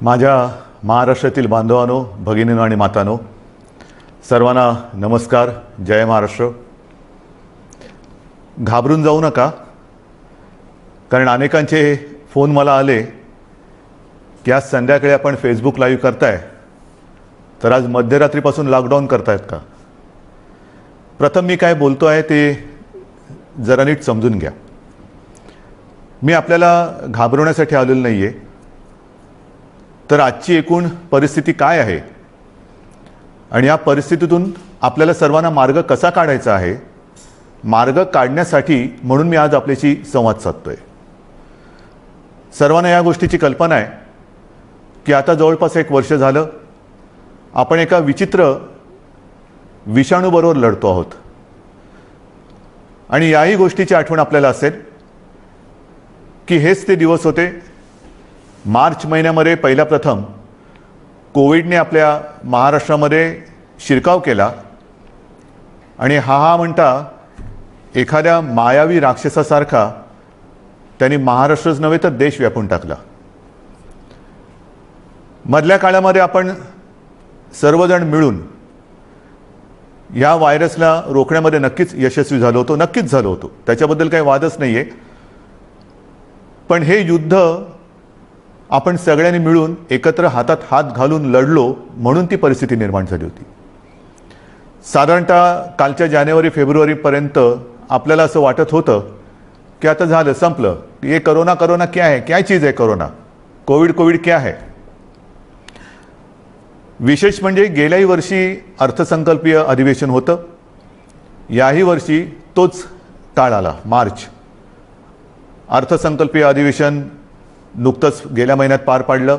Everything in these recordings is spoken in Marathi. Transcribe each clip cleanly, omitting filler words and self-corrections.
माझ्या महाराष्ट्रातील बांधवांनो, भगिनींनो आणि मातांनो, सर्वांना नमस्कार. जय महाराष्ट्र. घाबरून जाऊ नका, कारण अनेकांचे फोन मला आले की आज संध्याकाळी आपण फेसबुक लाईव्ह करताय, तर आज मध्यरात्रीपासून लॉकडाऊन करतायत का? प्रथम मी काय बोलतो आहे ते जरा नीट समजून घ्या. मी आपल्याला घाबरवण्यासाठी आलेलो नाही आहे, तर आजची एकूण परिस्थिती काय आहे आणि या परिस्थितीतून आपल्याला सर्वांना मार्ग कसा काढायचा आहे, मार्ग काढण्यासाठी म्हणून मी आज आपल्याशी संवाद साधतोय. सर्वांना या गोष्टीची कल्पना आहे की आता जवळपास 1 वर्ष झालं आपण एका विचित्र विषाणूबरोबर लढतो आहोत. आणि याही गोष्टीची आठवण आपल्याला असेल की हेच ते दिवस होते मार्च महिन्यामध्ये पहिला प्रथम कोविडने आपल्या महाराष्ट्रामध्ये शिरकाव केला आणि हा म्हणता एखाद्या मायावी राक्षसासारखा त्यांनी महाराष्ट्रच नव्हे तर देश व्यापून टाकला. मधल्या काळामध्ये आपण सर्वजण मिळून या व्हायरसला रोखण्यामध्ये नक्कीच यशस्वी झालो होतो, नक्कीच झालो होतो, त्याच्याबद्दल काही वादच नाही आहे. पण हे युद्ध आपण सगळ्यांनी मिळून एकत्र हातात हात घालून लढलो म्हणून ती परिस्थिती निर्माण झाली होती. साधारणतः कालच्या जानेवारी-फेब्रुवारीपर्यंत आपल्याला असं वाटत होतं की आता झालं, संपलं. ये कोरोना कोरोना क्या है, क्या चीज़ है कोरोना, कोविड क्या है. विशेष म्हणजे गेल्याही वर्षी अर्थसंकल्पीय अधिवेशन होतं, याही वर्षी तोच काळ आला, मार्च. अर्थसंकल्पीय अधिवेशन नुकतंच गेल्या महिन्यात पार पाडलं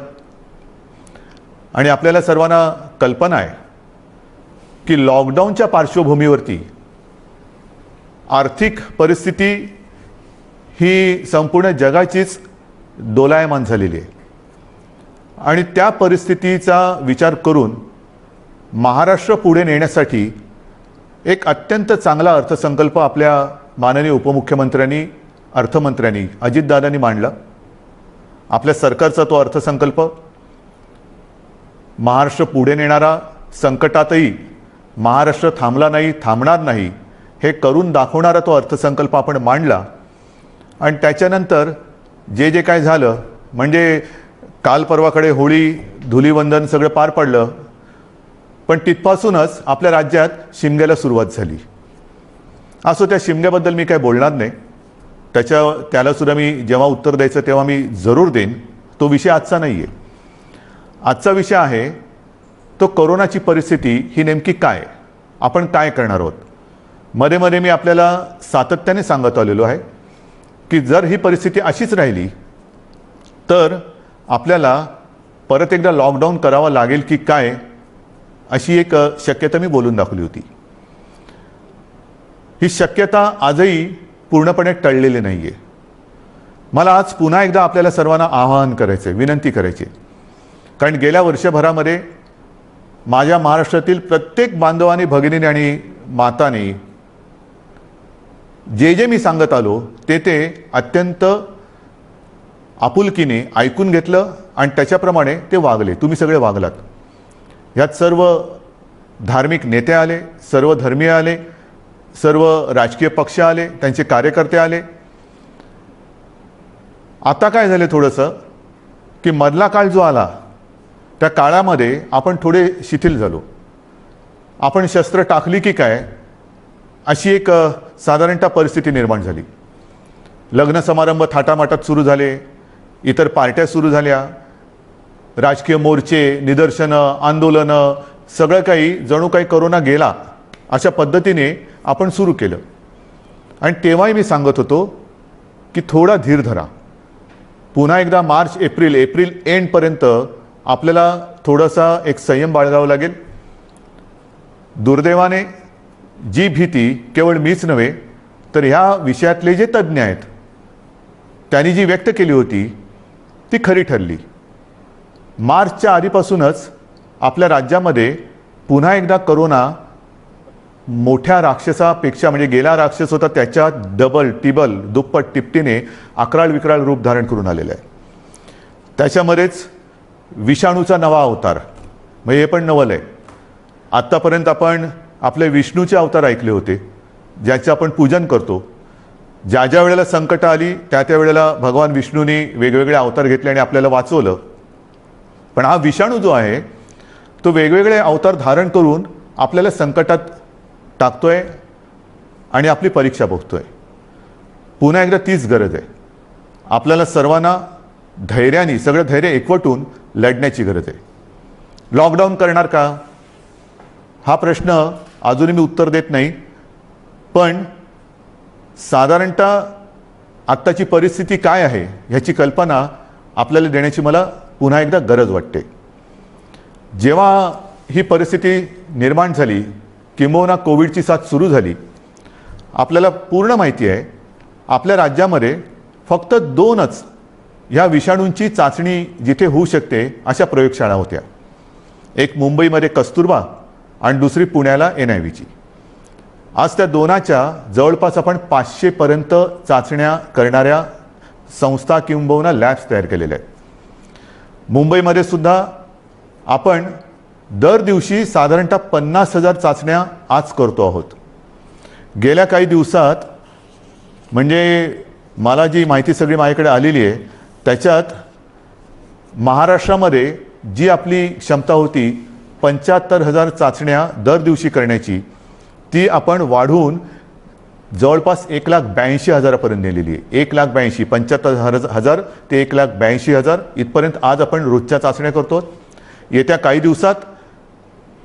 आणि आपल्याला सर्वांना कल्पना आहे की लॉकडाऊनच्या पार्श्वभूमीवरती आर्थिक परिस्थिती ही संपूर्ण जगाचीच दोलायमान झालेली आहे. आणि त्या परिस्थितीचा विचार करून महाराष्ट्र पुढे नेण्यासाठी एक अत्यंत चांगला अर्थसंकल्प आपल्या माननीय उपमुख्यमंत्र्यांनी, अर्थमंत्र्यांनी, अजितदादांनी मांडला. आपल्या सरकारचा तो अर्थसंकल्प महाराष्ट्र पुढे नेणारा, संकटातही महाराष्ट्र थांबला नाही, थांबणार नाही हे करून दाखवणारा तो अर्थसंकल्प आपण मांडला. आणि त्याच्यानंतर जे जे काय झालं, म्हणजे काल परवाकडे होळी, धुलीवंदन सगळं पार पडलं, पण तिथपासूनच आपल्या राज्यात शिमग्याला सुरुवात झाली. असो, त्या शिमग्याबद्दल मी काय बोलणार नाही, त्यालासुद्धा मी जेव्हा उत्तर द्यायचं तेव्हा मी जरूर देईन. तो विषय आजचा नाही आहे. आजचा विषय आहे तो कोरोनाची परिस्थिती ही नेमकी काय, आपण काय करणार आहोत. मध्ये मध्ये मी आपल्याला सातत्याने सांगत आलेलो आहे की जर ही परिस्थिती अशीच राहिली तर आपल्याला परत एकदा लॉकडाऊन करावा लागेल की काय, अशी एक शक्यता मी बोलून दाखवली होती. ही शक्यता आजही पूर्णपणे टळलेली नाही आहे. मला आज पुन्हा एकदा आपल्याला सर्वांना आवाहन करायचं आहे, विनंती करायची, कारण गेल्या वर्षभरामध्ये माझ्या महाराष्ट्रातील प्रत्येक बांधवांनी, भगिनीने आणि मातांनी जे जे मी सांगत आलो ते अत्यंत आपुलकीने ऐकून घेतलं आणि त्याच्याप्रमाणे ते वागले. तुम्ही सगळे वागलात. यात सर्व धार्मिक नेते आले, सर्व धर्मीय आले, सर्व राजकीय पक्ष आले, त्यांचे कार्यकर्ते आले. आता काय झाले थोडंसं की मधला काळ जो आला त्या काळामध्ये आपण थोडे शिथिल झालो. आपण शस्त्र टाकली की काय अशी एक साधारणतः परिस्थिती निर्माण झाली. लग्न समारंभ थाटामाटात सुरू झाले, इतर पार्ट्या सुरू झाल्या, राजकीय मोर्चे, निदर्शनं, आंदोलनं, सगळं काही जणू काही कोरोना गेला अशा पद्धतीने आपण सुरू केलं. आणि तेव्हाही मी सांगत होतो की थोडा धीर धरा. पुन्हा एकदा मार्च एप्रिल एंडपर्यंत आपल्याला थोडासा एक संयम बाळगावा लागेल. दुर्दैवाने जी भीती केवळ मीच नव्हे तर ह्या विषयातले जे तज्ज्ञ आहेत त्यांनी जी व्यक्त केली होती ती खरी ठरली. मार्चच्या आधीपासूनच आपल्या राज्यामध्ये पुन्हा एकदा कोरोना मोठ्या राक्षसापेक्षा, म्हणजे गेला राक्षस होता त्याच्या डबल टिबल दुप्पट तिपटीने अकराळ विकराळ रूप धारण करून आलेलं आहे. त्याच्यामध्येच विषाणूचा नवा अवतार, म्हणजे हे पण नवल आहे. आत्तापर्यंत आपण आपले विष्णूचे अवतार ऐकले होते, ज्याचे आपण पूजन करतो. ज्या ज्या वेळेला संकट आली त्या वेळेला भगवान विष्णूंनी वेगवेगळे अवतार घेतले आणि आपल्याला वाचवलं. पण हा विषाणू जो आहे तो वेगवेगळे अवतार धारण करून आपल्याला संकटात टाकतोय आणि आपली परीक्षा बघतोय. पुन्हा एकदा तीच गरज आहे. आपल्याला सर्वांना धैर्याने, सगळं धैर्य एकवटून लढण्याची गरज आहे. लॉकडाऊन करणार का हा प्रश्न अजूनही मी उत्तर देत नाही. पण साधारणतः आत्ताची परिस्थिती काय आहे ह्याची कल्पना आपल्याला देण्याची मला पुन्हा एकदा गरज वाटते. जेव्हा ही परिस्थिती निर्माण झाली, किंबहुना कोविडची साथ सुरू झाली, आपल्याला पूर्ण माहिती आहे आपल्या राज्यामध्ये फक्त 2च ह्या विषाणूंची चाचणी जिथे होऊ शकते अशा प्रयोगशाळा होत्या. एक मुंबईमध्ये कस्तुरबा आणि दुसरी पुण्याला NIVची. आज त्या दोनाच्या जवळपास आपण 500पर्यंत चाचण्या करणाऱ्या संस्था किंबहुना लॅब्स तयार केलेल्या आहेत. मुंबईमध्ये सुद्धा आपण दर दिवशी साधारणतः 50,000 चाचण्या आज करतो आहोत. गेल्या काही दिवसात म्हणजे मला जी माहिती सगळी माझ्याकडे आलेली आहे त्याच्यात महाराष्ट्रामध्ये जी आपली क्षमता होती 75,000 चाचण्या दर दिवशी करण्याची, ती आपण वाढवून जवळपास 1,82,000 पर्यंत नेलेली आहे. 1,82,000, 75,000 ते 1,82,000 इथपर्यंत आज आपण रोजच्या चाचण्या करतो. येत्या काही दिवसात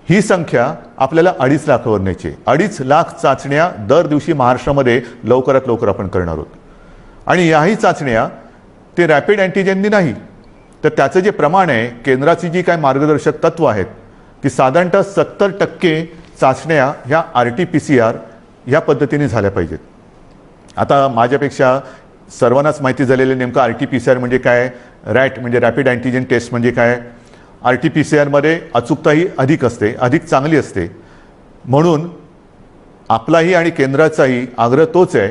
ही संख्या आपल्याला 2.5 लाखावर न्यायची. 2.5 लाख चाचण्या दर दिवशी महाराष्ट्रामध्ये लवकरात लवकर आपण करणार आहोत. आणि याही चाचण्या ते रॅपिड अँटीजेननी नाही, तर त्याचं जे प्रमाण आहे, केंद्राची जी काय मार्गदर्शक तत्व आहेत, की साधारणतः 70% चाचण्या ह्या RT-PCR ह्या पद्धतीने झाल्या पाहिजेत. आता माझ्यापेक्षा सर्वांनाच माहिती झालेलं नेमकं RT-PCR म्हणजे काय, रॅट म्हणजे रॅपिड अँटीजेन टेस्ट म्हणजे काय. RT-PCR अचूकताही अधिक असते, अधिक चांगली असते. म्हणून आपलाही आणि केंद्राचाही आग्रह तोच आहे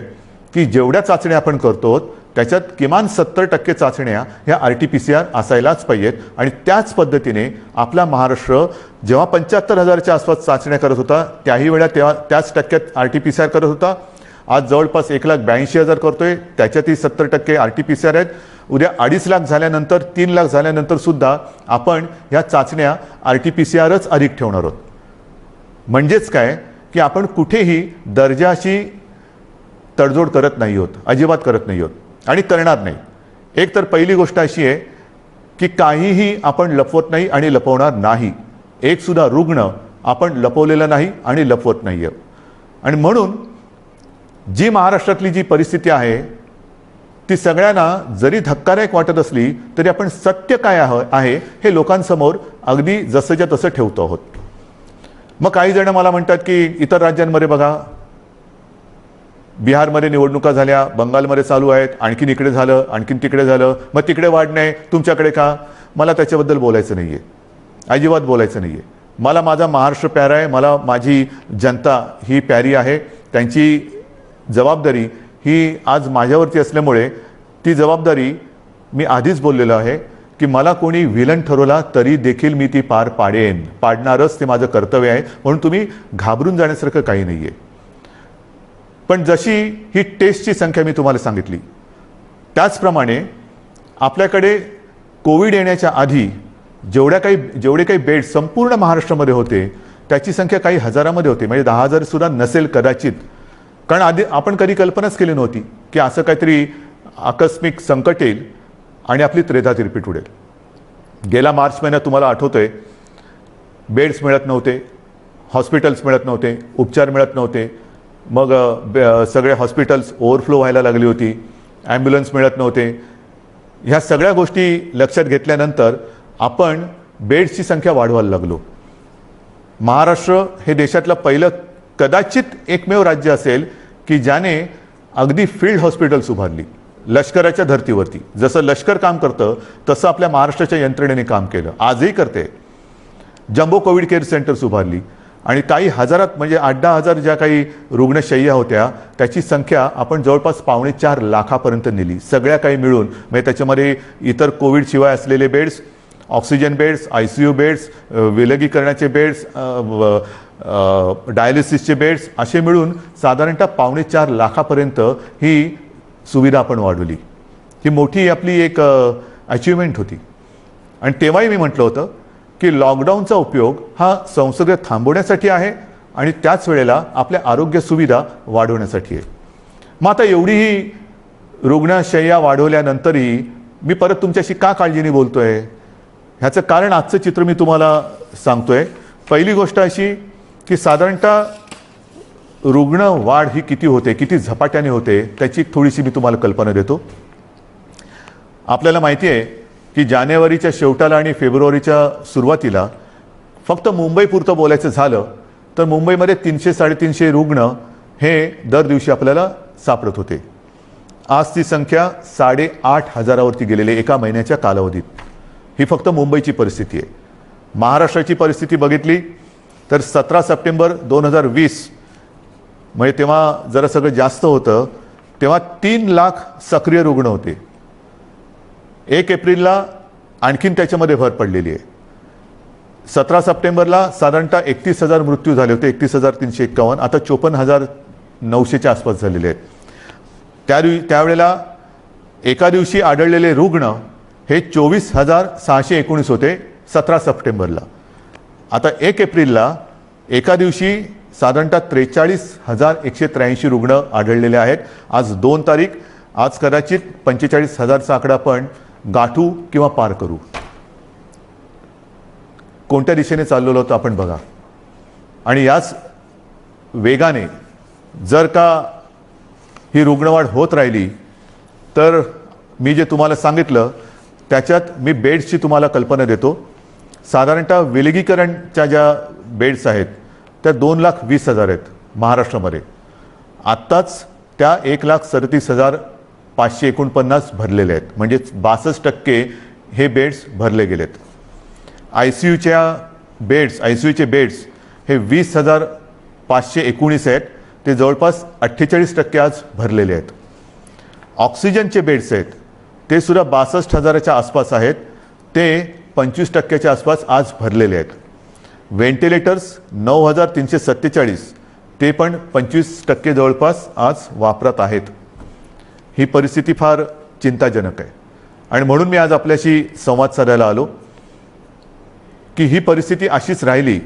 की जेवढ्या चाचण्या आपण करतो त्याच्यात किमान 70% चाचण्या ह्या RT-PCR असायलाच पाहिजेत. आणि त्याच पद्धतीने आपला महाराष्ट्र जेव्हा 75,000च्या आसपास चाचण्या करत होता त्याही वेळा तेव्हा त्याच टक्क्यात RT-PCR करत होता. आज जवळपास 1,82,000 करतोय, त्याच्यातही 70% RT-PCR आहेत. उद्या 2.5 लाख झाल्यानंतर, 3 लाख झाल्यानंतर सुद्धा आपण ह्या चाचण्या RT-PCRच अधिक ठेवणार आहोत. म्हणजेच काय की आपण कुठेही दर्जाची तडजोड करत नाही आहोत, अजिबात करत नाही आहोत आणि करणार नाही. एक तर पहिली गोष्ट अशी आहे की काहीही आपण लपवत नाही आणि लपवणार नाही. एक सुद्धा रुग्ण आपण लपवलेला नाही आणि लपवत नाही आहे. आणि म्हणून जी महाराष्ट्रातली जी परिस्थिती आहे ती सगळ्यांना जरी धक्कादायक वाटत असली तरी आपण सत्य काय आहे हे लोकांसमोर अगदी जसंच्या तसं ठेवतो आहोत. मग काही जण मला म्हणतात की इतर राज्यांमध्ये बघा, बिहारमध्ये निवडणुका झाल्या, बंगालमध्ये चालू आहेत, आणखीन इकडे झालं, आणखीन तिकडे झालं, मग तिकडे वाढ नाही, तुमच्याकडे का. मला त्याच्याबद्दल बोलायचं नाही आहे, अजिबात बोलायचं नाही आहे. मला माझा महाराष्ट्र प्यारा आहे, मला माझी जनता ही प्यारी आहे. त्यांची जबाबदारी ही आज माझ्यावरती असल्यामुळे ती जबाबदारी मी आधीच बोललेलो आहे की मला कोणी विलन ठरवला तरी देखील मी ती पार पाडेन, पाडणारच, ते माझं कर्तव्य आहे. म्हणून तुम्ही घाबरून जाण्यासारखं काही नाही आहे. पण जशी ही टेस्टची संख्या मी तुम्हाला सांगितली त्याचप्रमाणे आपल्याकडे कोविड येण्याच्या आधी जेवढे काही बेड संपूर्ण महाराष्ट्रामध्ये होते त्याची संख्या काही हजारामध्ये होती, म्हणजे 10,000 सुद्धा नसेल कदाचित. कारण आधी आपण कधी कल्पनाच केली नव्हती की असं काहीतरी आकस्मिक संकट येईल आणि आपली त्रेधा तिरपीट उडेल. गेला मार्च महिन्यात तुम्हाला आठवतंय बेड्स मिळत नव्हते, हॉस्पिटल्स मिळत नव्हते, उपचार मिळत नव्हते. मग सगळे हॉस्पिटल्स ओव्हरफ्लो व्हायला लागली होती, ॲम्ब्युलन्स मिळत नव्हते. ह्या सगळ्या गोष्टी लक्षात घेतल्यानंतर आपण बेड्सची संख्या वाढवायला लागलो. महाराष्ट्र हे देशातलं पहिलं कदाचित एकमेव राज्य असेल की ज्याने अगदी फील्ड हॉस्पिटल्स उभारली लष्कराच्या धर्तीवरती. जसं लष्कर काम करतं तसं आपल्या महाराष्ट्राच्या यंत्रणेने काम केलं, आजही करते. जम्बो कोविड केअर सेंटर्स उभारली आणि काही हजारात म्हणजे 8-10 हजार ज्या काही रुग्णशय्या होत्या त्याची संख्या आपण जवळपास 3.25 लाखापर्यंत नेली. सगळ्या काही मिळून, म्हणजे त्याच्यामध्ये इतर कोविडशिवाय असलेले beds, oxygen beds, ICU beds, विलगीकरणाचे बेड्स, डायलिसिसचे बेड्स असे मिळून साधारणतः 4.25 लाखापर्यंत ही सुविधा आपण वाढवली. ही मोठी आपली एक अचिव्हमेंट होती. आणि तेव्हाही मी म्हटलं होतं की लॉकडाऊनचा उपयोग हा संसर्ग थांबवण्यासाठी आहे आणि त्याच वेळेला आपल्या आरोग्य सुविधा वाढवण्यासाठी आहे. मग आता एवढीही रुग्णशय्या वाढवल्यानंतरही मी परत तुमच्याशी का काळजीने बोलतोय, ह्याचं कारण आजचं चित्र मी तुम्हाला सांगतोय. पहिली गोष्ट अशी की साधारणतः रुग्ण वाढ ही किती होते, किती झपाट्याने होते, त्याची थोडीशी मी तुम्हाला कल्पना देतो. आपल्याला माहिती आहे की जानेवारीच्या शेवटाला आणि फेब्रुवारीच्या सुरुवातीला फक्त मुंबईपुरतं बोलायचं झालं तर मुंबईमध्ये 300-350 रुग्ण हे दर दिवशी आपल्याला सापडत होते. आज ती संख्या 8,500वरती गेलेली एका महिन्याच्या कालावधीत. ही फक्त मुंबईची परिस्थिती आहे. महाराष्ट्राची परिस्थिती बघितली तर 17 सप्टेंबर 2020 म्हणजे तेव्हा जरा सगळं जास्त होतं, तेव्हा 3 लाख सक्रिय रुग्ण होते. 1 एप्रिलला आणखीन त्याच्यामध्ये भर पडलेली आहे. 17 सप्टेंबरला साधारणतः 31,000 मृत्यू झाले होते, 31,351. आता 54,900च्या आसपास झालेले आहेत. त्यावेळेला एका दिवशी आढळलेले रुग्ण हे 24,619 होते 17 सप्टेंबरला. आता 1 एप्रिलला एका दिवशी साधारणतः 43,183 रुग्ण आढळलेले आहेत. आज 2 तारीख, आज कदाचित 45,000चा आकडा आपण गाठू किंवा पार करू. कोणत्या दिशेने चाललेलो होतो आपण बघा. आणि याच वेगाने जर का ही रुग्णवाढ होत राहिली तर मी जे तुम्हाला सांगितलं त्याच्यात मी बेड्सची तुम्हाला कल्पना देतो. साधारणतः विलगीकरणच्या ज्या बेड्स आहेत त्या 2,20,000 आहेत महाराष्ट्रामध्ये. आत्ताच त्या 1,37,549 भरलेले आहेत, म्हणजे 62% हे बेड्स भरले गेलेत. ICUचे बेड्स हे 20,519 आहेत, ते जवळपास 48% आज भरलेले आहेत. ऑक्सिजनचे बेड्स आहेत ते सुद्धा 62,000च्या आसपास आहेत, ते 25%च्या आसपास आज भरलेले आहेत. व्हेंटिलेटर्स 9,347, ते पण 25% जवळपास आज वापरात आहेत. ही परिस्थिती फार चिंताजनक आहे आणि म्हणून मी आज आपल्याशी संवाद साधायला आलो की ही परिस्थिती अशीच राहिली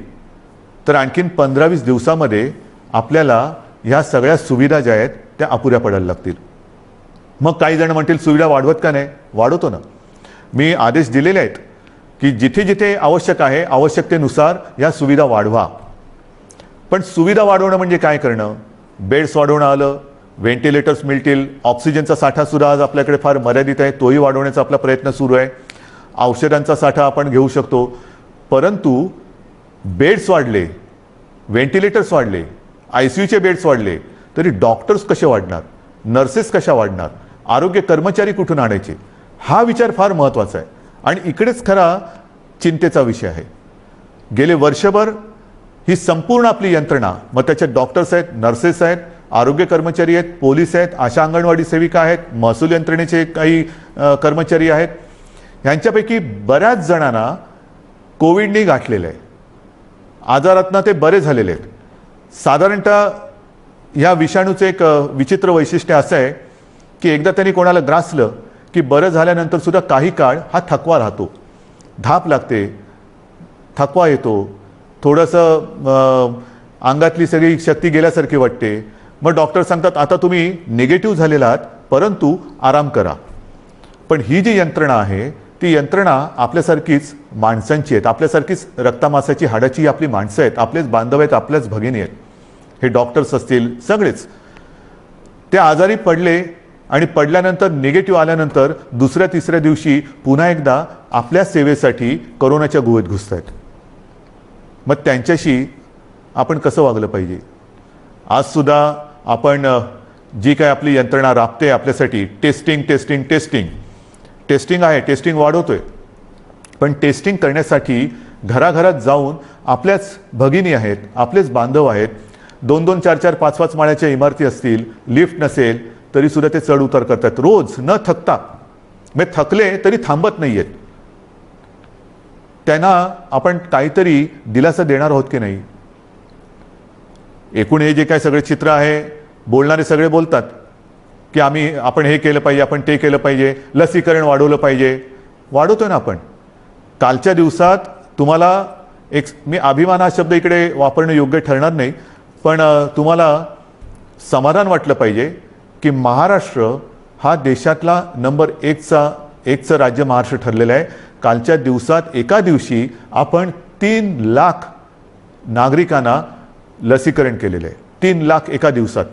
तर आणखीन 15-20 दिवसामध्ये आपल्याला ह्या सगळ्या सुविधा ज्या आहेत त्या अपुऱ्या पडायला लागतील. मग काही जण म्हणतील सुविधा वाढवत का नाही? वाढवतो ना. मी आदेश दिलेले आहेत की जिथे जिथे आवश्यक आहे आवश्यकतेनुसार या सुविधा वाढवा. पण सुविधा वाढवणं म्हणजे काय करणं? बेड्स वाढवणं आलं, व्हेंटिलेटर्स मिळतील, ऑक्सिजनचा साठा सुद्धा आज आपल्याकडे फार मर्यादित आहे, तोही वाढवण्याचा आपला प्रयत्न सुरू आहे. औषधांचा साठा आपण घेऊ शकतो, परंतु बेड्स वाढले, व्हेंटिलेटर्स वाढले, ICUचे बेड्स वाढले तरी डॉक्टर्स कसे वाढणार, नर्सेस कशा वाढणार, आरोग्य कर्मचारी कुठून आणायचे? हा विचार फार महत्त्वाचा आहे आणि इकडेच खरा चिंतेचा विषय आहे. गेले वर्षभर ही संपूर्ण आपली यंत्रणा, मग त्याच्यात डॉक्टर्स आहेत, नर्सेस आहेत, आरोग्य कर्मचारी आहेत, पोलीस आहेत, आशा अंगणवाडी सेविका आहेत, महसूल यंत्रणेचे काही कर्मचारी आहेत, ह्यांच्यापैकी बऱ्याच जणांना कोविडने गाठलेलं आहे. आजारातनं ते बरे झालेले आहेत. साधारणतः ह्या विषाणूचं एक विचित्र वैशिष्ट्य असं आहे की एकदा त्यांनी कोणाला ग्रासलं की बरं झाल्यानंतर सुद्धा काही काळ हा थकवा राहतो, धाप लागते, थकवा येतो, थोडंसं अंगातली सगळी शक्ती गेल्यासारखी वाटते. मग डॉक्टर सांगतात आता तुम्ही निगेटिव्ह झालेला आहात परंतु आराम करा. पण ही जी यंत्रणा आहे ती यंत्रणा आपल्यासारखीच माणसांची आहेत, आपल्यासारखीच रक्तामासाची हाडाची आपली माणसं आहेत, आपलेच बांधव आहेत, आपल्याच भगिनी आहेत. हे डॉक्टर्स असतील सगळेच ते आजारी पडले आणि पडल्यानंतर निगेटिव्ह आल्यानंतर दुसऱ्या तिसऱ्या दिवशी पुन्हा एकदा आपल्या सेवेसाठी कोरोनाच्या गुहेत घुसत आहेत. मग त्यांच्याशी आपण कसं वागलं पाहिजे? आज सुद्धा आपण जी काय आपली यंत्रणा राबते आपल्यासाठी, टेस्टिंग टेस्टिंग टेस्टिंग टेस्टिंग आहे, टेस्टिंग वाढवतोय, पण टेस्टिंग करण्यासाठी घराघरात जाऊन आपल्याच भगिनी आहेत, आपलेच बांधव आहेत, 2-2, 4-4, 5-5 माळ्याच्या इमारती असतील, लिफ्ट नसेल तरी सुद्धा ते चढ उतार करतात रोज न थकता. मग थकले तरी थांबत नाही आहेत. त्यांना आपण काहीतरी दिलासा देणार आहोत की नाही? एकूण हे जे काय सगळे चित्र आहे, बोलणारे सगळे बोलतात की आपण हे केलं पाहिजे, आपण ते केलं पाहिजे, लसीकरण वाढवलं पाहिजे. वाढवतोय ना आपण. कालच्या दिवसात तुम्हाला मी अभिमान हा शब्द इकडे वापरणं योग्य ठरणार नाही, पण तुम्हाला समाधान वाटलं पाहिजे की महाराष्ट्र हा देशातला नंबर एकचं राज्य महाराष्ट्र ठरलेलं आहे. कालच्या दिवसात एका दिवशी आपण 3 लाख नागरिकांना लसीकरण केलेलं आहे. 3 लाख एका दिवसात.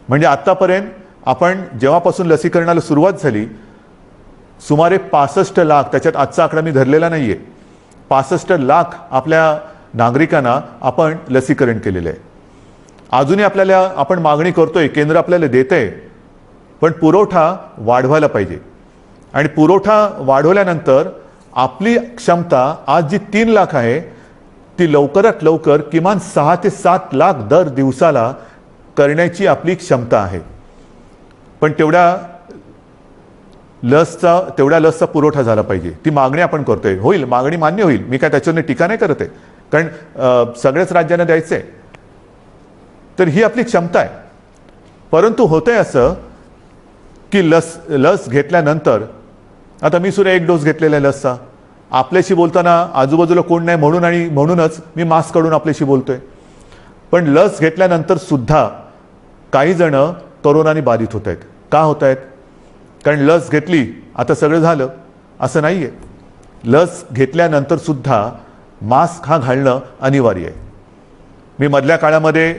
म्हणजे आत्तापर्यंत आपण जेव्हापासून लसीकरणाला सुरुवात झाली सुमारे 65 लाख, त्याच्यात आजचा आकडा मी धरलेला नाही आहे, 65 लाख आपल्या नागरिकांना आपण लसीकरण केलेलं आहे. अजूनही आपण मागणी करतोय, केंद्र आपल्याला देत आहे, पण पुरवठा वाढवायला पाहिजे. आणि पुरवठा वाढवल्यानंतर आपली क्षमता आज जी 3 लाख आहे ती लवकरात लवकर किमान 6 ते 7 लाख दर दिवसाला करण्याची आपली क्षमता आहे. पण तेवढ्या लसचा पुरवठा झाला पाहिजे. ती मागणी आपण करतोय. होईल, मागणी मान्य होईल, मी काय त्याच्यावर टीका नाही करत आहे, कारण सगळ्याच राज्यांना द्यायचं आहे. तर ही आपली क्षमता आहे. परंतु होतंय असं की लस घेतल्यानंतर, आता मी सुद्धा 1 डोस घेतलेला आहे लसचा. आपल्याशी बोलताना आजूबाजूला कोण नाही म्हणूनच मी मास्क काढून आपल्याशी बोलतोय. पण लस घेतल्यानंतर सुद्धा काही जण कोरोनाने बाधित होत आहेत. का होत आहेत? कारण लस घेतली आता सगळं झालं असं नाही आहे. लस घेतल्यानंतर सुद्धा मास्क हा घालणं अनिवार्य आहे. मी मधल्या काळामध्ये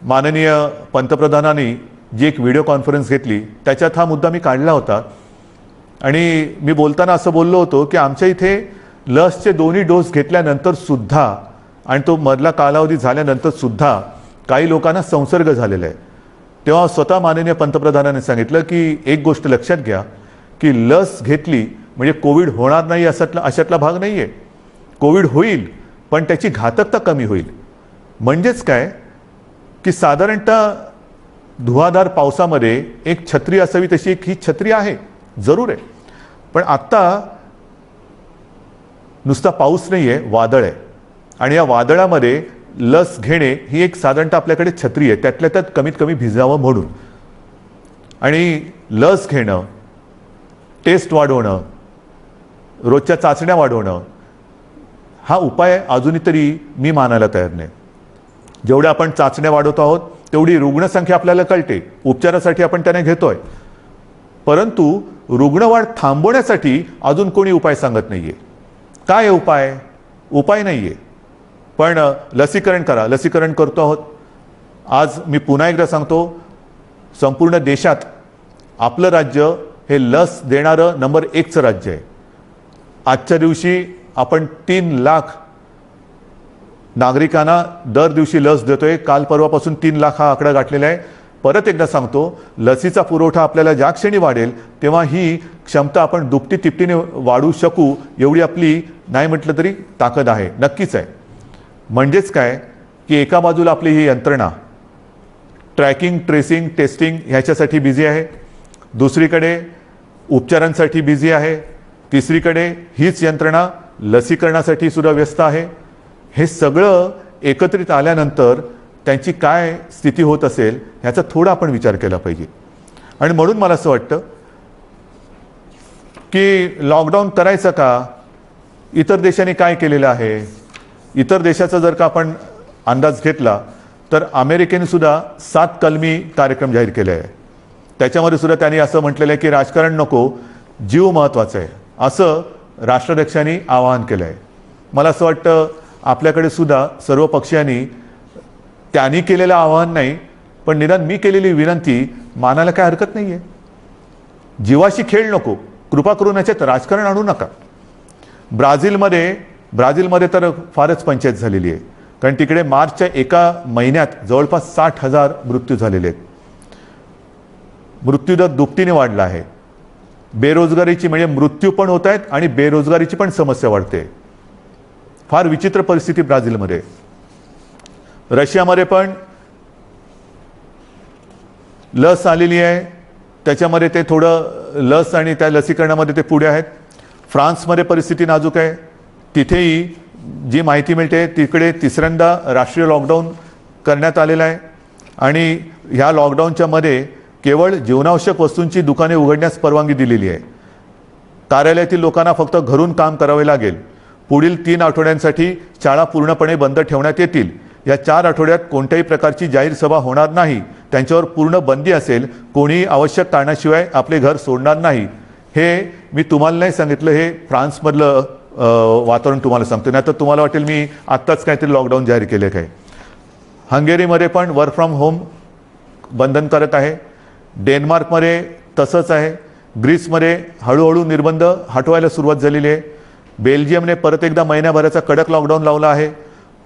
माननीय पंतप्रधानांनी जी एक व्हिडिओ कॉन्फरन्स घेतली त्याच्यात हा मुद्दा मी काढला होता. आणि मी बोलताना असं बोललो होतो की आमच्या इथे लसचे 2 डोस घेतल्यानंतर सुद्धा आणि तो मधला कालावधी झाल्यानंतर सुद्धा काही लोकांना संसर्ग झालेला आहे. तेव्हा स्वतः माननीय पंतप्रधानांनी सांगितलं की एक गोष्ट लक्षात घ्या की लस घेतली म्हणजे कोविड होणार नाही अशातला भाग नाही आहे. कोविड होईल, पण त्याची घातकता कमी होईल. म्हणजेच काय की साधारणतः धुवाधार पावसामध्ये एक छत्री असावी तशी ही छत्री आहे, जरूर आहे. पण आत्ता नुसता पाऊस नाही आहे, वादळ आहे. आणि या वादळामध्ये लस घेणे ही एक साधारणतः आपल्याकडे छत्री आहे, त्यातल्या त्यात कमीत कमी भिजावं म्हणून. आणि लस घेणं, टेस्ट वाढवणं, रोजच्या चाचण्या वाढवणं हा उपाय अजूनही तरी मी मानायला तयार नाही. जेवढ्या आपण चाचण्या वाढवतो आहोत तेवढी रुग्णसंख्या आपल्याला कळते, उपचारासाठी आपण त्याने घेतोय. परंतु रुग्णवाढ थांबवण्यासाठी अजून कोणी उपाय सांगत नाहीये. काय आहे उपाय? उपाय नाहीये. पण लसीकरण करा, लसीकरण करतो आहोत. आज मी पुन्हा एकदा सांगतो, संपूर्ण देशात आपलं राज्य हे लस देणारं नंबर 1चं राज्य आहे. आजच्या दिवशी आपण 3 लाख नागरिकांना दर दिवशी लस देतोय. काल परवापासून 3 लाख हा आकडा गाठलेला आहे. परत एकदा सांगतो, लसीचा पुरवठा आपल्याला ज्या क्षणी वाढेल तेव्हा ही क्षमता आपण दुपटी तिपटीने वाढवू शकू एवढी आपली नाही म्हटलं तरी ताकद आहे, नक्कीच आहे. म्हणजेच काय की एका बाजूला आपली ही यंत्रणा ट्रॅकिंग, ट्रेसिंग, टेस्टिंग ह्याच्यासाठी बिझी आहे, दुसरीकडे उपचारांसाठी बिझी आहे, तिसरीकडे हीच यंत्रणा लसीकरणासाठी सुद्धा व्यस्त आहे. हे सगळं एकत्रित आल्यानंतर त्यांची काय स्थिती होत असेल ह्याचा थोडा आपण विचार केला पाहिजे. आणि म्हणून मला असं वाटतं की लॉकडाऊन करायचं का? इतर देशांनी काय केलेलं आहे? इतर देशाचा जर का आपण अंदाज घेतला तर अमेरिकेने सुद्धा 7 कलमी कार्यक्रम जाहीर केले आहे. त्याच्यामध्ये सुद्धा त्यांनी असं म्हटलेलं आहे की राजकारण नको, जीव महत्त्वाचा आहे, असं राष्ट्राध्यक्षांनी आवाहन केलं आहे. मला असं वाटतं आपल्याकडे सुद्धा सर्व पक्षीयांनी त्यांनी केलेलं आवाहन नाही, पण निदान मी केलेली विनंती मानायला काय हरकत नाही आहे. जीवाशी खेळ नको, कृपा करून याच्यात राजकारण आणू नका. ब्राझीलमध्ये तर फारच पंचायत झालेली आहे, कारण तिकडे मार्चच्या एका महिन्यात जवळपास 60,000 मृत्यू झालेले आहेत. मृत्यूदर दुपटीने वाढला आहे. बेरोजगारीची म्हणजे मृत्यू पण होत आहेत आणि बेरोजगारीची पण समस्या वाढते. फार विचित्र परिस्थिती ब्राझीलमध्ये. रशियामध्ये पण लस आलेली आहे, त्याच्यामध्ये ते थोडं लस आणि त्या लसीकरणामध्ये ते पुढे आहेत. फ्रान्समध्ये परिस्थिती नाजूक आहे, तिथेही जी माहिती मिळते तिकडे तिसऱ्यांदा राष्ट्रीय लॉकडाऊन करण्यात आलेला आहे आणि ह्या लॉकडाऊनच्या मध्ये केवळ जीवनावश्यक वस्तूंची दुकाने उघडण्यास परवानगी दिलेली आहे. कार्यालयातील लोकांना फक्त घरून काम करावे लागेल. पुढील 3 आठवड्यांसाठी शाळा पूर्णपणे बंद ठेवण्यात येतील. या 4 आठवड्यात कोणत्याही प्रकारची जाहीर सभा होणार नाही. त्यांच्यावर पूर्ण बंदी असेल. कोणीही आवश्यक कारणाशिवाय आपले घर सोडणार नाही. हे मी तुम्हाला नाही सांगितलं, हे फ्रान्समधलं वातावरण तुम्हाला सांगतो. नाही तर तुम्हाला वाटेल मी आत्ताच काहीतरी लॉकडाऊन जाहीर केले काय. हंगेरीमध्ये पण वर्क फ्रॉम होम बंधनकारक आहे. डेन्मार्कमध्ये तसंच आहे. ग्रीसमध्ये हळूहळू निर्बंध हटवायला सुरुवात झालेली आहे. बेल्जियमने परत एकदा महिन्याभराचा कडक लॉकडाऊन लावला आहे.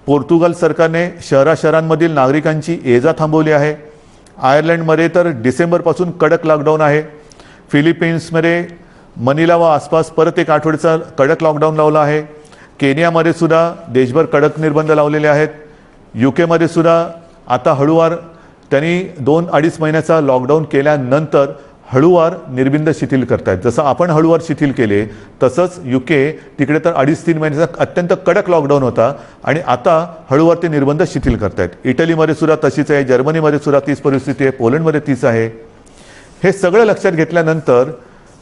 पोर्तुगाल सरकारने शहरांमधील नागरिकांची ये जा थांबवली आहे. आयर्लंडमध्ये तर डिसेंबरपासून कडक लॉकडाऊन आहे. फिलिपिन्समध्ये मनिला व आसपास परत एक आठवड्याचा कडक लॉकडाऊन लावला आहे. केनियामध्ये सुद्धा देशभर कडक निर्बंध लावलेले आहेत. UK सुद्धा आता हळूवार त्यांनी 2-2.5 महिन्याचा लॉकडाऊन केल्यानंतर हळूवार निर्बंध शिथिल करतायत. जसं आपण हळूवार शिथिल केले तसंच UK तिकडे तर 2.5-3 महिन्याचा अत्यंत कडक लॉकडाऊन होता आणि आता हळूवार ते निर्बंध शिथिल करतायत. इटलीमध्ये सुद्धा तशीच आहे. जर्मनीमध्ये सुद्धा तीच परिस्थिती आहे. पोलंडमध्ये तीच आहे. हे सगळं लक्षात घेतल्यानंतर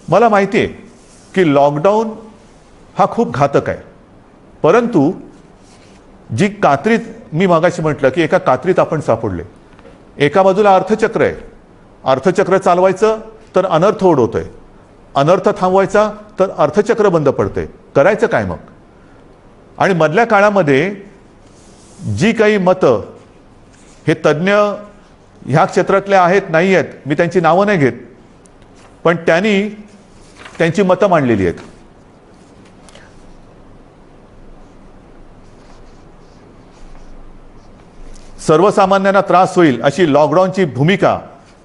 मला माहिती आहे की लॉकडाऊन हा खूप घातक आहे. परंतु जी कात्रीत मी मागाशी म्हटलं की एका कात्रीत आपण सापडले. एका बाजूला अर्थचक्र आहे. अर्थचक्र चालवायचं तर अनर्थ ओढवतोय. अनर्थ थांबवायचा तर अर्थचक्र बंद पडतंय. करायचं काय मग. आणि मधल्या काळामध्ये जी काही मतं हे तज्ज्ञ ह्या क्षेत्रातले आहेत नाही आहेत, मी त्यांची नावं नाही घेत, पण त्यांनी त्यांची मतं मांडलेली आहेत. सर्वसामान्यांना त्रास होईल अशी लॉकडाऊनची भूमिका,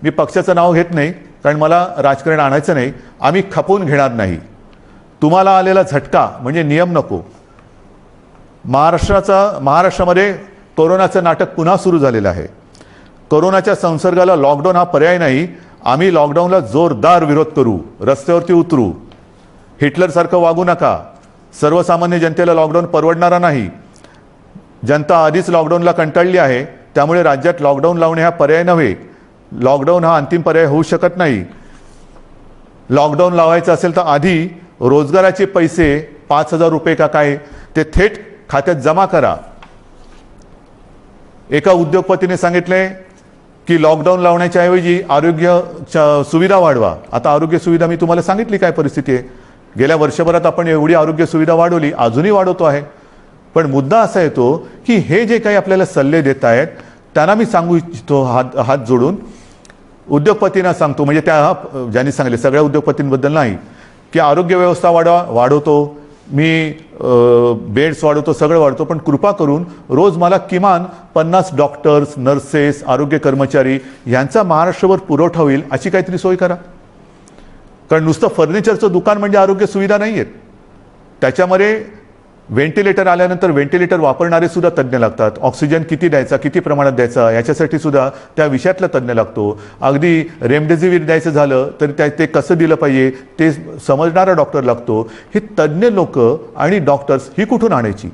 मी पक्षाचं नाव घेत नाही कारण मला राजकारण आणायचं नाही, आम्ही खपवून घेणार नाही. तुम्हाला आलेला झटका म्हणजे नियम नको. महाराष्ट्रामध्ये कोरोनाचं नाटक पुन्हा सुरू झालेलं आहे. कोरोनाच्या संसर्गाला लॉकडाऊन हा पर्याय नाही. आम्ही लॉकडाऊनला जोरदार विरोध करू, रस्त्यावरती उतरू. हिटलरसारखं वागू नका. सर्वसामान्य जनतेला लॉकडाऊन परवडणारा नाही. जनता आधीच लॉकडाऊनला कंटाळली आहे. त्यामुळे राज्यात लॉकडाऊन लावणे हा पर्याय नव्हे. लॉकडाऊन हा अंतिम पर्याय होऊ शकत नाही. लॉकडाऊन लावायचं असेल तर आधी रोजगाराचे पैसे 5,000 रुपये का काय ते थेट खात्यात जमा करा. एका उद्योगपतीने सांगितले की लॉकडाऊन लावण्याच्या ऐवजी आरोग्य सुविधा वाढवा. आता आरोग्य सुविधा मी तुम्हाला सांगितली काय परिस्थिती आहे. गेल्या वर्षभरात आपण एवढी आरोग्य सुविधा वाढवली, अजूनही वाढवतो आहे. पण मुद्दा असा येतो की हे जे काही आपल्याला सल्ले देत आहेत त्यांना मी सांगू इच्छितो हात जोडून, उद्योगपतींना सांगतो, म्हणजे त्या ज्यांनी सांगितले सगळ्या उद्योगपतींबद्दल नाही, की आरोग्य व्यवस्था वाढवतो मी, बेड्स वाढवतो, सगळं वाढवतो, पण कृपा करून रोज मला किमान 50 डॉक्टर्स, नर्सेस, आरोग्य कर्मचारी यांचा महाराष्ट्रभर पुरवठा होईल अशी काहीतरी सोय करा. कारण नुसतं फर्निचरचं दुकान म्हणजे आरोग्य सुविधा नाही आहेत. त्याच्यामध्ये व्हेंटिलेटर आल्यानंतर व्हेंटिलेटर वापरणारे सुद्धा तज्ज्ञ लागतात. ऑक्सिजन किती द्यायचा, किती प्रमाणात द्यायचा याच्यासाठी सुद्धा त्या विषयातला तज्ज्ञ लागतो. अगदी रेमडेसिवीर द्यायचं झालं तर ते कसं दिलं पाहिजे ते समजणारा डॉक्टर लागतो. हे तज्ज्ञ लोक आणि डॉक्टर्स ही कुठून आणायची.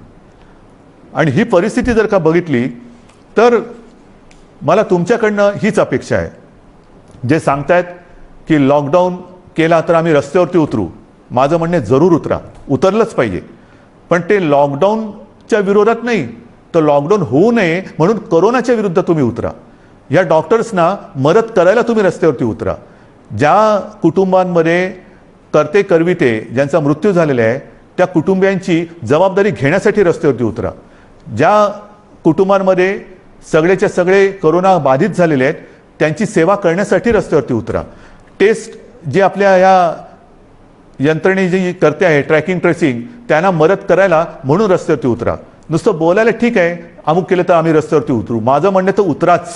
आणि ही परिस्थिती जर का बघितली तर मला तुमच्याकडनं हीच अपेक्षा आहे. जे सांगतायत की लॉकडाऊन केला तर आम्ही रस्त्यावरती उतरू, माझं म्हणणे जरूर उतरा, उतरलंच पाहिजे. पण ते लॉकडाऊनच्या विरोधात नाही, तर लॉकडाऊन होऊ नये म्हणून कोरोनाच्या विरुद्ध तुम्ही उतरा. या डॉक्टर्सना मदत करायला तुम्ही रस्त्यावरती उतरा. ज्या कुटुंबांमध्ये करते करविते ज्यांचा मृत्यू झालेला आहे त्या कुटुंबियांची जबाबदारी घेण्यासाठी रस्त्यावरती उतरा. ज्या कुटुंबांमध्ये सगळेच्या सगळे कोरोना बाधित झालेले आहेत त्यांची सेवा करण्यासाठी रस्त्यावरती उतरा. टेस्ट जे आपल्या या यंत्रणे जी करते आहे ट्रॅकिंग ट्रेसिंग त्यांना मदत करायला म्हणून रस्त्यावरती उतरा. नुसतं बोलायला ठीक आहे अमुक केलं तर आम्ही रस्त्यावरती उतरू, माझं म्हणणं तर उतराच,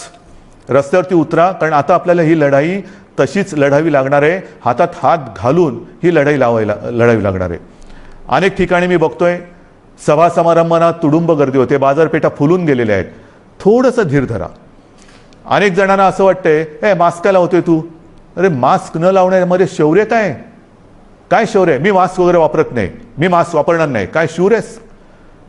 रस्त्यावरती उतरा. कारण आता आपल्याला ही लढाई तशीच लढावी लागणार आहे. हातात हात घालून ही लढाई लढावी लागणार आहे. अनेक ठिकाणी मी बघतोय सभा समारंभांना तुडुंब गर्दी होते, बाजारपेठा फुलून गेलेल्या आहेत. थोडंसं धीर धरा. अनेक जणांना असं वाटतंय मास्क काय लावतोय तू. अरे मास्क न लावण्यामध्ये शौर्य काय शौर्य. मी मास्क वगैरे वापरत नाही, मी मास्क वापरणार नाही, काय शूर आहेस.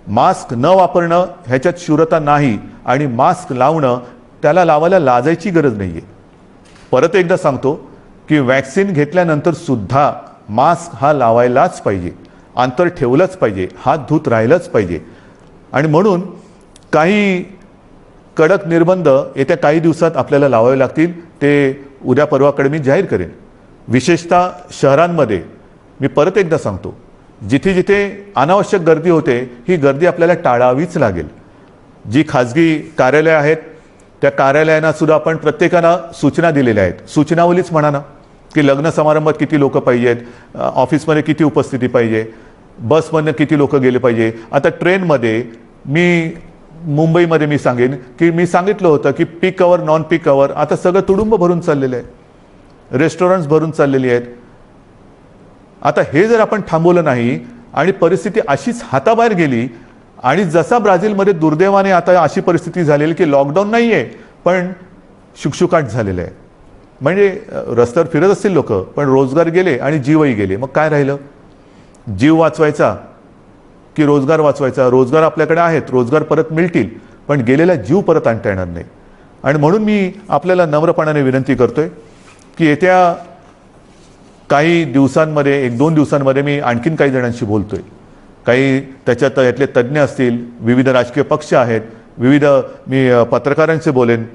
मास्क न वापरणं ह्याच्यात शूरता नाही आणि मास्क लावणं त्याला लावायला लाजायची गरज नाही आहे. परत एकदा सांगतो की वॅक्सिन घेतल्यानंतर सुद्धा मास्क हा लावायलाच पाहिजे, अंतर ठेवलंच पाहिजे, हात धुत राहिलंच पाहिजे. आणि म्हणून काही कडक निर्बंध येत्या काही दिवसात आपल्याला लावावे लागतील. ते उद्या परवाकडे मी जाहीर करेन. विशेषतः शहरांमध्ये मी परत एकदा सांगतो, जिथे जिथे अनावश्यक गर्दी होते ही गर्दी आपल्याला टाळावीच लागेल. जी खाजगी कार्यालय आहेत त्या कार्यालयांना सुद्धा आपण प्रत्येकाला सूचना दिलेल्या आहेत. सूचनावलीच म्हणा ना, की लग्न समारंभात किती लोक पाहिजेत, ऑफिसमध्ये किती उपस्थिती पाहिजे, बसमधनं किती लोक गेले पाहिजे. आता ट्रेनमध्ये मी मुंबईमध्ये मी सांगेन की मी सांगितलं होतं की पीक अवर नॉन पीक अवर आता सगळं तुडुंब भरून चाललेलं आहे, रेस्टॉरंट्स भरून चाललेली आहेत. आता हे जर आपण थांबवलं नाही आणि परिस्थिती अशीच हाताबाहेर गेली आणि जसा ब्राझीलमध्ये दुर्दैवाने आता अशी परिस्थिती झालेली की लॉकडाऊन नाही आहे पण शुकशुकाट झालेलं आहे. म्हणजे रस्त्यावर फिरत असतील लोक पण रोजगार गेले आणि जीवही गेले. मग काय राहिलं? जीव वाचवायचा की रोजगार वाचवायचा? रोजगार आपल्याकडे आहेत, रोजगार परत मिळतील पण गेलेला जीव परत आणता येणार नाही. आणि म्हणून मी आपल्याला नम्रपणाने विनंती करतोय की येत्या काही दिवसांमध्ये, 1-2 दिवसांमध्ये मी आणखीन काही जणांशी बोलतोय. काही त्याच्यात यातले तज्ज्ञ असतील, विविध राजकीय पक्ष आहेत, विविध मी पत्रकारांशी बोलेन.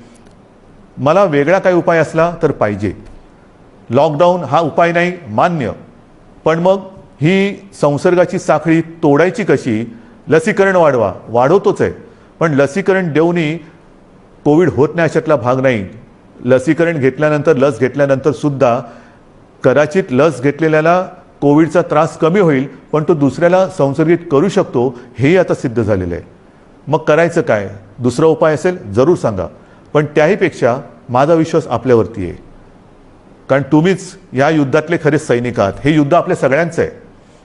मला वेगळा काही उपाय असला तर पाहिजे. लॉकडाऊन हा उपाय नाही मान्य, पण मग ही संसर्गाची साखळी तोडायची कशी? लसीकरण वाढवा, वाढवतोच आहे, पण लसीकरण देऊनही कोविड होत नाही अशातला भाग नाही. लसीकरण घेतल्यानंतर, लस घेतल्यानंतर सुद्धा कदाचित लस घेतलेल्याला कोविडचा त्रास कमी होईल पण तो दुसऱ्याला संसर्गित करू शकतो, हेही आता सिद्ध झालेलं आहे. मग करायचं काय? दुसरा उपाय असेल जरूर सांगा, पण त्याहीपेक्षा माझा विश्वास आपल्यावरती आहे. कारण तुम्हीच या युद्धातले खरे सैनिक आहात. हे युद्ध आपल्या सगळ्यांचं आहे,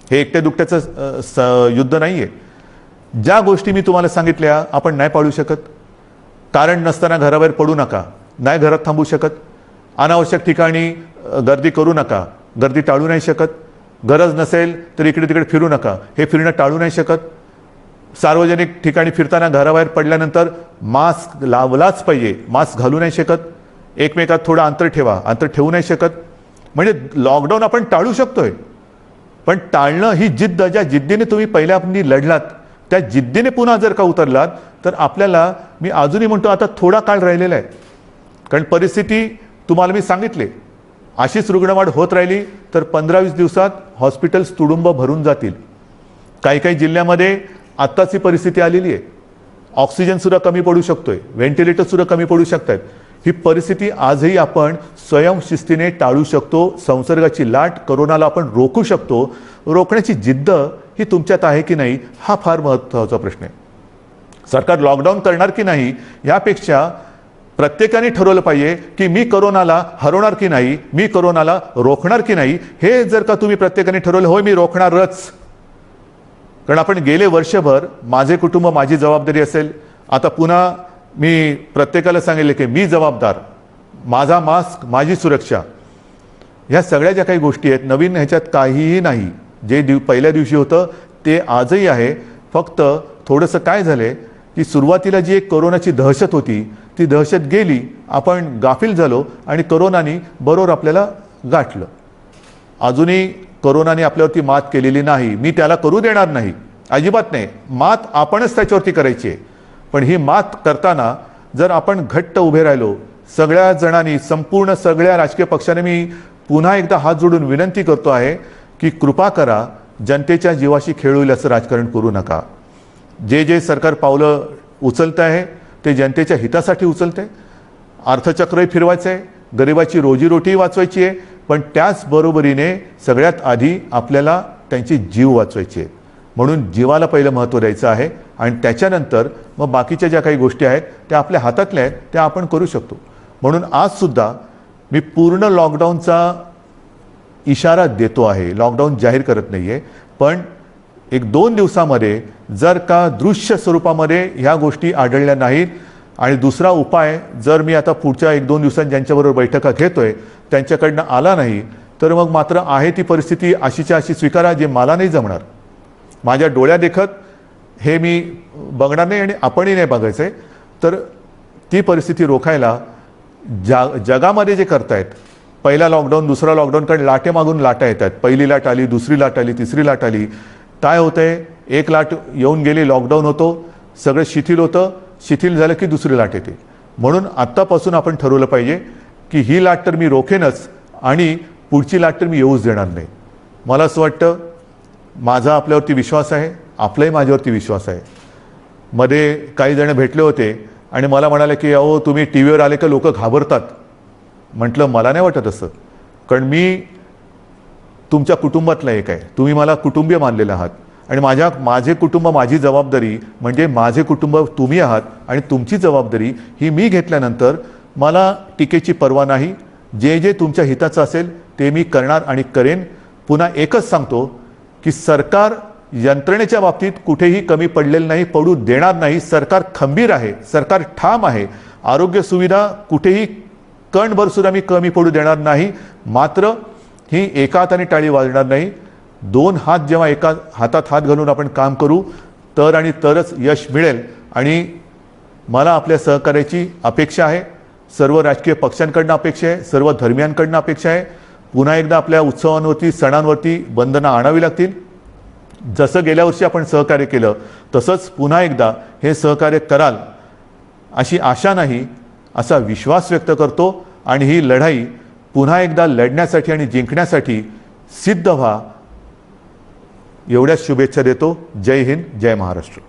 हे एकट्या दुकट्याचं युद्ध नाही आहे. ज्या गोष्टी मी तुम्हाला सांगितल्या आपण नाही पाळू शकत. कारण नसताना घराबाहेर पडू नका, नाही घरात थांबू शकत. अनावश्यक ठिकाणी गर्दी करू नका, गर्दी टाळू नाही शकत. गरज नसेल तर इकडे तिकडे फिरू नका, हे फिरणं टाळू नाही शकत. सार्वजनिक ठिकाणी फिरताना घराबाहेर पडल्यानंतर मास्क लावलाच पाहिजे, मास्क घालू नाही शकत. एकमेकात थोडं अंतर ठेवा, अंतर ठेवू नाही शकत. म्हणजे लॉकडाऊन आपण टाळू शकतोय, पण टाळणं ही जिद्द, ज्या जिद्दीने तुम्ही पहिल्या लढलात त्या जिद्दीने पुन्हा जर का उतरलात तर आपल्याला, मी अजूनही म्हणतो आता थोडा काळ राहिलेला आहे. कारण परिस्थिती तुम्हाला मी सांगितले, अशीच रुग्णवाढ होत राहिली तर 15-20 दिवसात हॉस्पिटल्स तुडुंब भरून जातील. काही काही जिल्ह्यामध्ये आत्ताची परिस्थिती आलेली आहे. ऑक्सिजनसुद्धा कमी पडू शकतोय, व्हेंटिलेटरसुद्धा कमी पडू शकतात. ही परिस्थिती आजही आपण स्वयंशिस्तीने टाळू शकतो. संसर्गाची लाट, कोरोनाला आपण रोखू शकतो. रोखण्याची जिद्द ही तुमच्यात आहे की नाही हा फार महत्त्वाचा प्रश्न आहे. सरकार लॉकडाऊन करणार की नाही यापेक्षा प्रत्येकाने ठरवलं पाहिजे की मी कोरोनाला हरवणार की नाही, मी कोरोनाला रोखणार की नाही. हे जर का तुम्ही प्रत्येकाने ठरवलं, होय मी रोखणारच. कारण आपण गेले वर्षभर माझे कुटुंब माझी जबाबदारी असेल, आता पुन्हा मी प्रत्येकाला सांगितले की मी जबाबदार, माझा मास्क माझी सुरक्षा. ह्या सगळ्या ज्या काही गोष्टी आहेत नवीन, ह्याच्यात काहीही नाही. जे पहिल्या दिवशी होतं ते आजही आहे. फक्त थोडंसं काय झालंय की सुरुवातीला जी एक कोरोनाची दहशत होती ती दहशत गेली, आपण गाफील झालो आणि कोरोनाने बरोबर आपल्याला गाठलं. अजूनही कोरोनाने आपल्यावरती मात केलेली नाही, मी त्याला करू देणार नाही, अजिबात नाही. मात आपणच त्याच्यावरती करायची आहे. पण ही मात करताना जर आपण घट्ट उभे राहिलो सगळ्या जणांनी, संपूर्ण सगळ्या राजकीय पक्षाने, मी पुन्हा एकदा हात जोडून विनंती करतो आहे की कृपा करा, जनतेच्या जीवाशी खेळ होईल असं राजकारण करू नका. जे सरकार पावलं उचलतं आहे ते जनतेच्या हितासाठी उचलते. अर्थचक्रही फिरवायचं आहे, गरिबाची रोजीरोटी वाचवायची आहे, पण त्याचबरोबरीने सगळ्यात आधी आपल्याला त्यांचे जीव वाचवायचे आहेत. म्हणून जीवाला पहिलं महत्त्व द्यायचं आहे आणि त्याच्यानंतर मग बाकीच्या ज्या काही गोष्टी आहेत त्या आपल्या हातातल्या आहेत त्या आपण करू शकतो. म्हणून आजसुद्धा मी पूर्ण लॉकडाऊनचा इशारा देतो आहे, लॉकडाऊन जाहीर करत नाही आहे. पण 1-2 दिवसामध्ये जर का दृश्य स्वरूपामध्ये ह्या गोष्टी आढळल्या नाहीत आणि दुसरा उपाय जर मी आता पुढच्या 1-2 दिवसांत ज्यांच्याबरोबर बैठका घेतोय त्यांच्याकडनं आला नाही तर मग मात्र आहे ती परिस्थिती अशीच्या अशी स्वीकारा, जे मला नाही जमणार. माझ्या डोळ्या देखत हे मी बघणार नाही आणि आपणही नाही बघायचं आहे. तर ती परिस्थिती रोखायला जगामध्ये जे करतायत, पहिला लॉकडाऊन दुसरा लॉकडाऊन, कारण लाटे मागून लाटा येतात, पहिली लाट आली, दुसरी लाट आली, तिसरी लाट आली. काय होतंय, एक लाट येऊन गेली, लॉकडाऊन होतो, सगळं शिथिल होतं, शिथिल झालं की दुसरी लाट येते. म्हणून आत्तापासून आपण ठरवलं पाहिजे की ही लाट तर मी रोखेनच आणि पुढची लाट तर मी येऊच देणार नाही. मला असं वाटतं, माझा आपल्यावरती विश्वास आहे, आपलाही माझ्यावरती विश्वास आहे. मध्ये काही जण भेटले होते आणि मला म्हणाले की अहो तुम्ही टी व्हीवर आले का लोक घाबरतात. म्हटलं मला नाही वाटत असं, कारण मी तुमच्या कुटुंबातला एक आहे, तुम्ही मला कुटुंबीय मानलेले आहात आणि माझे कुटुंब, माझी जबाबदारी म्हणजे माझे कुटुंब तुम्ही आहात आणि तुमची जबाबदारी ही मी घेतल्यानंतर मला टीकेची पर्वा नाही. जे जे तुमच्या हिताचं असेल ते मी करणार आणि करेन. पुन्हा एकच सांगतो की सरकार यंत्रणेच्या बाबतीत कुठेही कमी पडलेलं नाही, पडू देणार नाही. सरकार खंबीर आहे, सरकार ठाम आहे. आरोग्य सुविधा कुठेही कणभर सुद्धा मी कमी पडू देणार नाही. मात्र ही एका हाताने टाळी वाजणार नाही. दोन हात जेव्हा एका हातात हात घालून आपण काम करू तर आणि तरच यश मिळेल. आणि मला आपल्या सहकार्याची अपेक्षा आहे, सर्व राजकीय पक्षांकडनं अपेक्षा आहे, सर्व धर्मियांकडनं अपेक्षा आहे. पुन्हा एकदा आपल्या उत्सवांवरती, सणांवरती बंधनं आणावी लागतील. जसं गेल्या वर्षी आपण सहकार्य केलं तसंच पुन्हा एकदा हे सहकार्य कराल अशी आशा नाही, असा विश्वास व्यक्त करतो. आणि ही लढाई पुन्हा एकदा लढण्यासाठी आणि जिंकण्यासाठी सिद्ध व्हा, एवढ्याच शुभेच्छा देतो. जय हिंद, जय महाराष्ट्र.